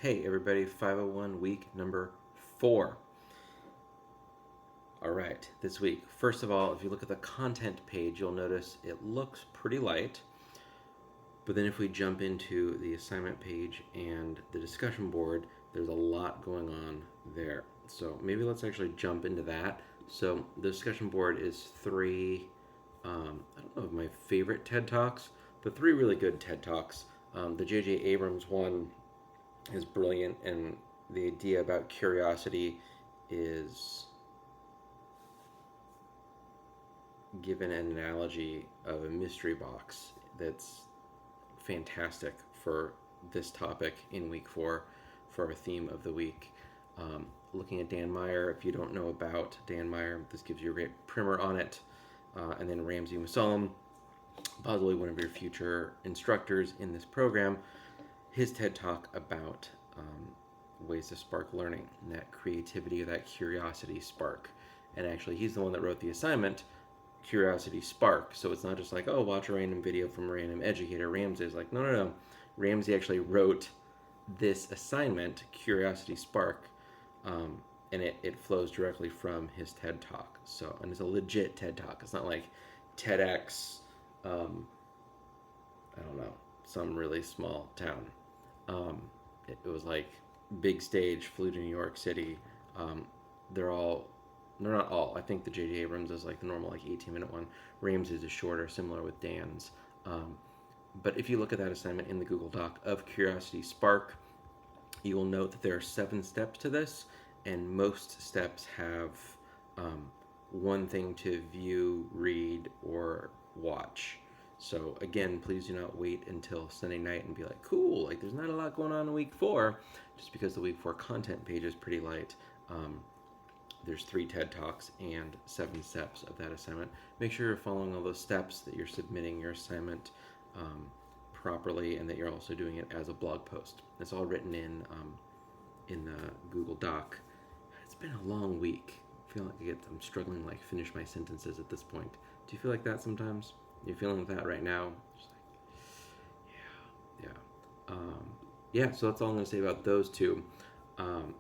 Hey everybody, 501 week number 4. All right, this week, first of all, if you look at the content page, you'll notice it looks pretty light. But then if we jump into the assignment page and the discussion board, there's a lot going on there. So maybe let's actually jump into that. So the discussion board is three, I don't know if my favorite TED Talks, but three really good TED Talks. The J.J. Abrams one is brilliant, and the idea about curiosity is given an analogy of a mystery box that's fantastic for this topic in week 4 for our theme of the week. Looking at Dan Meyer, if you don't know about Dan Meyer, this gives you a great primer on it. And then Ramsey Musallam, possibly one of your future instructors in this program, his TED Talk about ways to spark learning, and that creativity or that curiosity spark. And actually, he's the one that wrote the assignment, Curiosity Spark. So it's not just like, oh, watch a random video from a random educator. Ramsey is like, no. Ramsey actually wrote this assignment, Curiosity Spark, and it flows directly from his TED Talk. So, and it's a legit TED Talk. It's not like TEDx, I don't know, some really small town. It was like big stage, flew to New York City. They're not all. I think the J.J. Abrams is like the normal, like 18-minute one. Ramsey's is shorter, similar with Dan's. But if you look at that assignment in the Google Doc of Curiosity Spark, you will note that there are 7 steps to this, and most steps have one thing to view, read, or watch. So again, please do not wait until Sunday night and be like, cool, like there's not a lot going on in week 4, just because the week 4 content page is pretty light. There's 3 TED Talks and 7 steps of that assignment. Make sure you're following all those steps, that you're submitting your assignment properly, and that you're also doing it as a blog post. It's all written in the Google Doc. It's been a long week. I feel like I'm struggling to like finish my sentences at this point. Do you feel like that sometimes? You're feeling that right now? Just like, yeah. So that's all I'm going to say about those 2.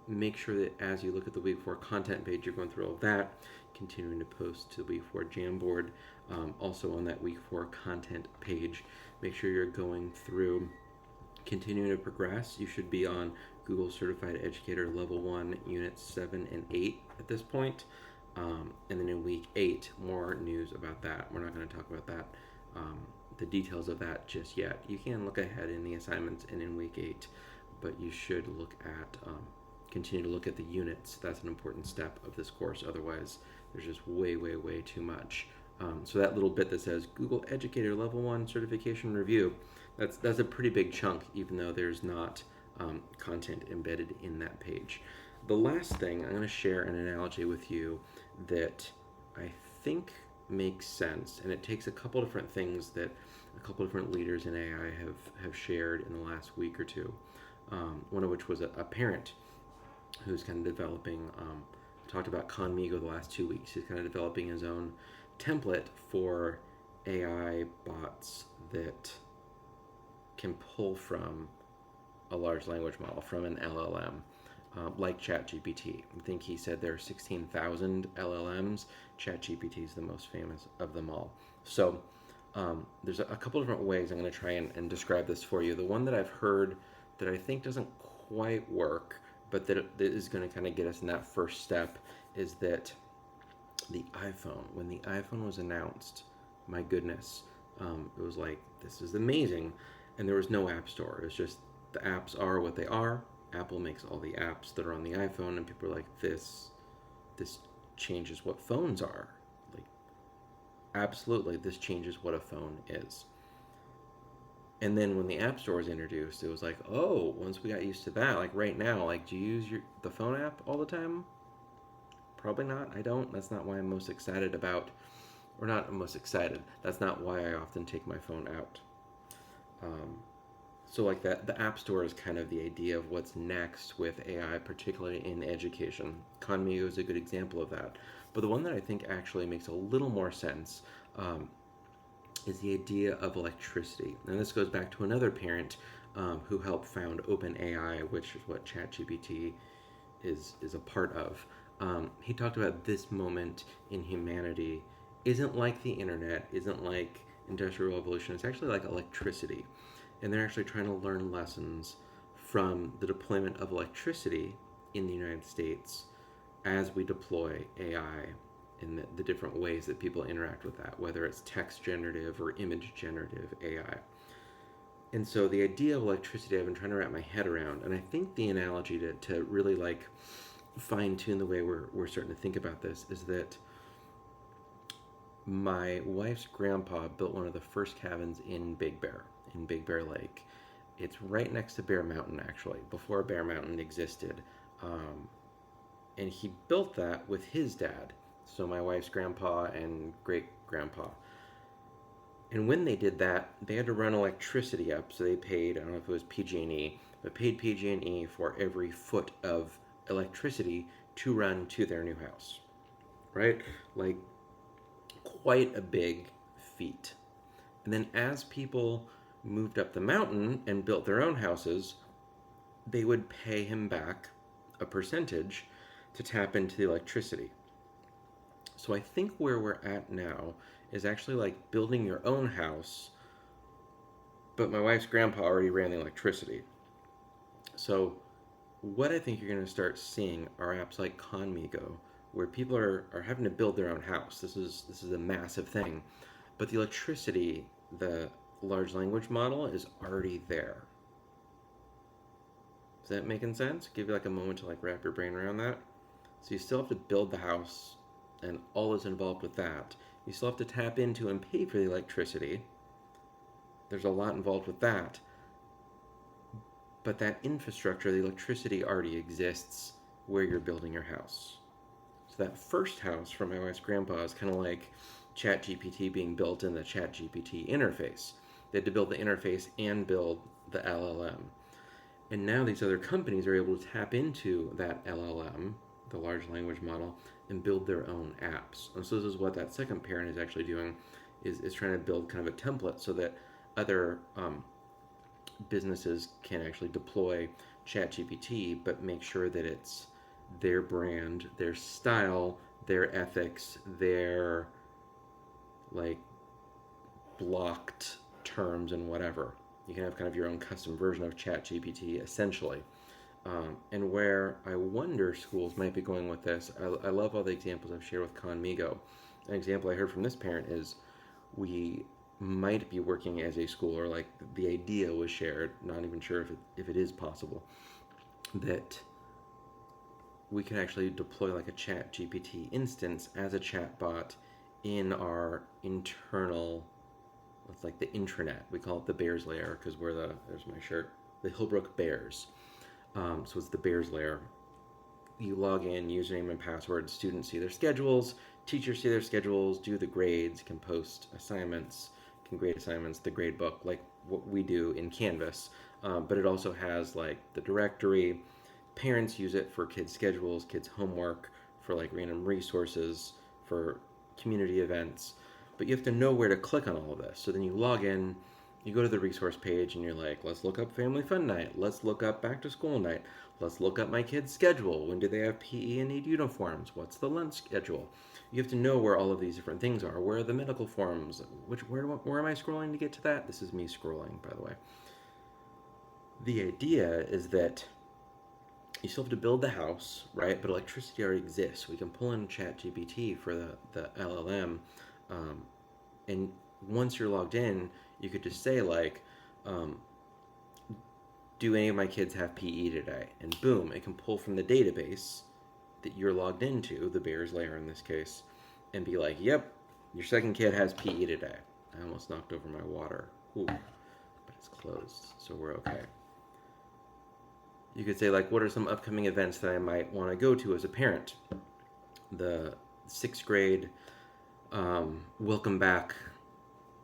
Make sure that as you look at the week 4 content page, you're going through all of that, continuing to post to the week 4 Jamboard. Also on that week 4 content page, make sure you're going through, continuing to progress. You should be on Google Certified Educator Level 1, Units 7 and 8 at this point. And then in week 8, more news about that. We're not going to talk about that, the details of that just yet. You can look ahead in the assignments and in week 8, but you should look at, continue to look at the units. That's an important step of this course. Otherwise, there's just way too much. So that little bit that says Google Educator Level 1 Certification Review, that's a pretty big chunk, even though there's not content embedded in that page. The last thing, I'm going to share an analogy with you that I think makes sense, and it takes a couple different things that a couple different leaders in AI have shared in the last week or two. One of which was a parent who's kind of developing, talked about Conmigo the last 2 weeks. He's kind of developing his own template for AI bots that can pull from a large language model, from an LLM, like ChatGPT. I think he said there are 16,000 LLMs. ChatGPT is the most famous of them all. So there's a couple different ways I'm going to try and describe this for you. The one that I've heard that I think doesn't quite work, but that is going to kind of get us in that first step, is that the iPhone, when the iPhone was announced, my goodness, it was like, this is amazing. And there was no app store. It was just, the apps are what they are. Apple makes all the apps that are on the iPhone, and people are like, this changes what phones are. Like, absolutely, this changes what a phone is. And then when the App Store was introduced, it was like, oh, once we got used to that, like right now, like, do you use the phone app all the time? Probably not. I don't. That's not why I'm most excited about, or not most excited. That's not why I often take my phone out. So like that, the App Store is kind of the idea of what's next with AI, particularly in education. Conmigo is a good example of that. But the one that I think actually makes a little more sense is the idea of electricity. And this goes back to another parent who helped found OpenAI, which is what ChatGPT is a part of. He talked about this moment in humanity isn't like the internet, isn't like industrial revolution. It's actually like electricity, and they're actually trying to learn lessons from the deployment of electricity in the United States as we deploy AI in the different ways that people interact with that, whether it's text generative or image generative AI. And so the idea of electricity I've been trying to wrap my head around, and I think the analogy to really like fine tune the way we're starting to think about this is that my wife's grandpa built one of the first cabins in Big Bear Lake. It's right next to Bear Mountain, actually, before Bear Mountain existed. Um, and he built that with his dad. So my wife's grandpa and great grandpa. And when they did that, they had to run electricity up. So they paid, I don't know if it was PG&E, but paid PG&E for every foot of electricity to run to their new house, right? Like quite a big feat. And then as people moved up the mountain and built their own houses, they would pay him back a percentage to tap into the electricity. So I think where we're at now is actually like building your own house, but my wife's grandpa already ran the electricity. So what I think you're going to start seeing are apps like Conmigo, where people are having to build their own house. This is a massive thing, but the electricity, the large language model is already there. Is that making sense? Give you like a moment to like wrap your brain around that. So you still have to build the house and all is involved with that. You still have to tap into and pay for the electricity. There's a lot involved with that. But that infrastructure, the electricity already exists where you're building your house. So that first house from my wife's grandpa is kind of like ChatGPT being built in the ChatGPT interface. They had to build the interface and build the LLM. And now these other companies are able to tap into that LLM, the large language model, and build their own apps. And so this is what that second parent is actually doing, is trying to build kind of a template so that other businesses can actually deploy ChatGPT, but make sure that it's their brand, their style, their ethics, their like blocked terms and whatever. You can have kind of your own custom version of ChatGPT essentially. And where I wonder schools might be going with this, I love all the examples I've shared with Conmigo. An example I heard from this parent is we might be working as a school, or like the idea was shared, not even sure if it is possible, that we can actually deploy like a ChatGPT instance as a chatbot in our internal, it's like the intranet. We call it the Bears layer because there's my shirt, the Hillbrook Bears. So it's the Bears layer. You log in, username and password, students see their schedules, teachers see their schedules, do the grades, can post assignments, can grade assignments, the grade book, like what we do in Canvas. But it also has like the directory. Parents use it for kids' schedules, kids' homework, for like random resources, for community events. But you have to know where to click on all of this. So then you log in, you go to the resource page and you're like, let's look up family fun night. Let's look up back to school night. Let's look up my kid's schedule. When do they have PE and need uniforms? What's the lunch schedule? You have to know where all of these different things are. Where are the medical forms? Where am I scrolling to get to that? This is me scrolling, by the way. The idea is that you still have to build the house, right? But electricity already exists. We can pull in ChatGPT for the LLM. And once you're logged in, you could just say like, do any of my kids have PE today? And boom, it can pull from the database that you're logged into, the Bears layer in this case, and be like, yep, your second kid has PE today. I almost knocked over my water. Ooh, but it's closed, so we're okay. You could say like, what are some upcoming events that I might want to go to as a parent? The sixth grade welcome back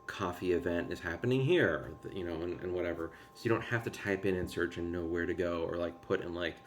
coffee event is happening here, and whatever. So you don't have to type in and search and know where to go, or like put in like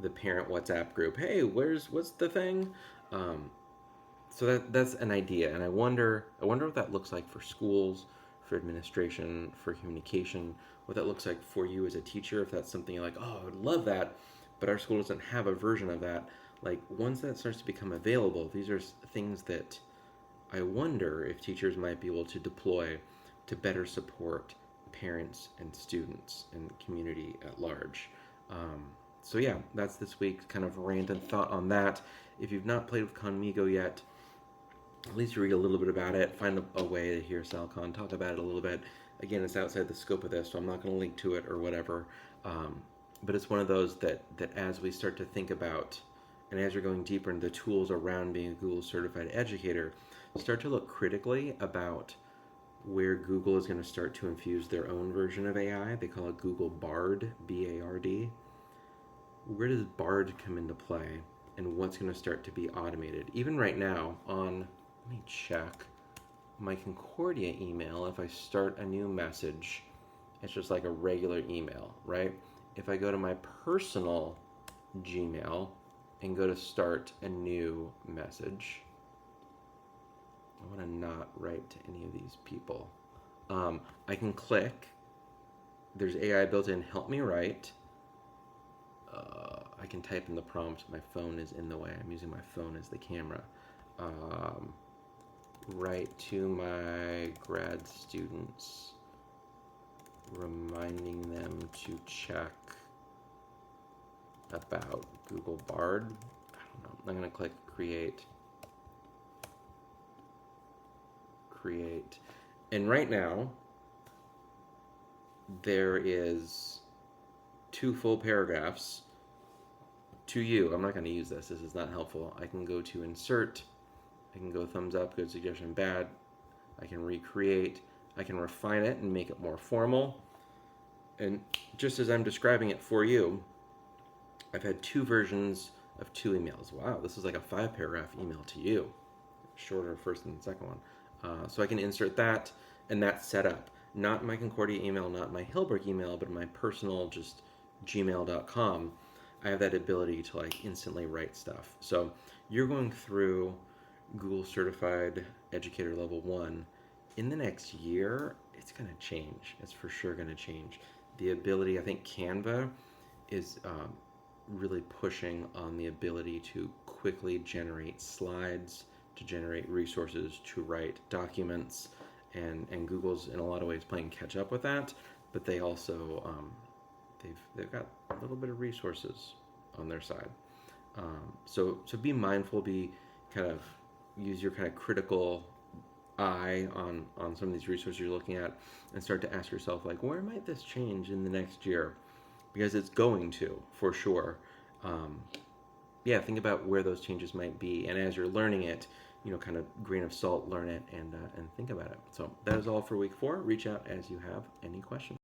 the parent WhatsApp group, hey, what's the thing? So that's an idea, and I wonder what that looks like for schools, for administration, for communication, what that looks like for you as a teacher, if that's something you're like, oh, I would love that, but our school doesn't have a version of that. Like, once that starts to become available, these are things that I wonder if teachers might be able to deploy to better support parents and students and community at large. So yeah, that's this week's kind of random thought on that. If you've not played with Conmigo yet, at least read a little bit about it, find a way to hear Sal Khan talk about it a little bit. Again, it's outside the scope of this, so I'm not going to link to it or whatever. But it's one of those that as we start to think about, and as you're going deeper into the tools around being a Google certified educator, start to look critically about where Google is going to start to infuse their own version of AI. They call it Google Bard, B-A-R-D. Where does Bard come into play, and what's going to start to be automated? Even right now on, let me check, my Concordia email, if I start a new message, it's just like a regular email, right? If I go to my personal Gmail and go to start a new message, I want to not write to any of these people. I can click. There's AI built in, help me write. I can type in the prompt. My phone is in the way. I'm using my phone as the camera. Write to my grad students, reminding them to check about Google Bard. I don't know. I'm going to click create. And right now, there is 2 full paragraphs to you. I'm not going to use this. This is not helpful. I can go to insert. I can go thumbs up, good suggestion, bad. I can recreate. I can refine it and make it more formal. And just as I'm describing it for you, I've had 2 versions of 2 emails. Wow, this is like a 5-paragraph email to you. Shorter first than the second one. So I can insert that, and that's set up. Not my Concordia email, not my Hillbrook email, but my personal, just gmail.com. I have that ability to like instantly write stuff. So you're going through Google Certified Educator Level 1. In the next year, it's going to change. It's for sure going to change. The ability, I think Canva is really pushing on the ability to quickly generate slides, to generate resources, to write documents, and Google's in a lot of ways playing catch up with that, but they also they've got a little bit of resources on their side. So be mindful, be kind of use your kind of critical eye on some of these resources you're looking at, and start to ask yourself, like, where might this change in the next year? Because it's going to, for sure. Yeah, think about where those changes might be, and as you're learning it, kind of grain of salt, learn it, and think about it. So that is all for week 4. Reach out as you have any questions.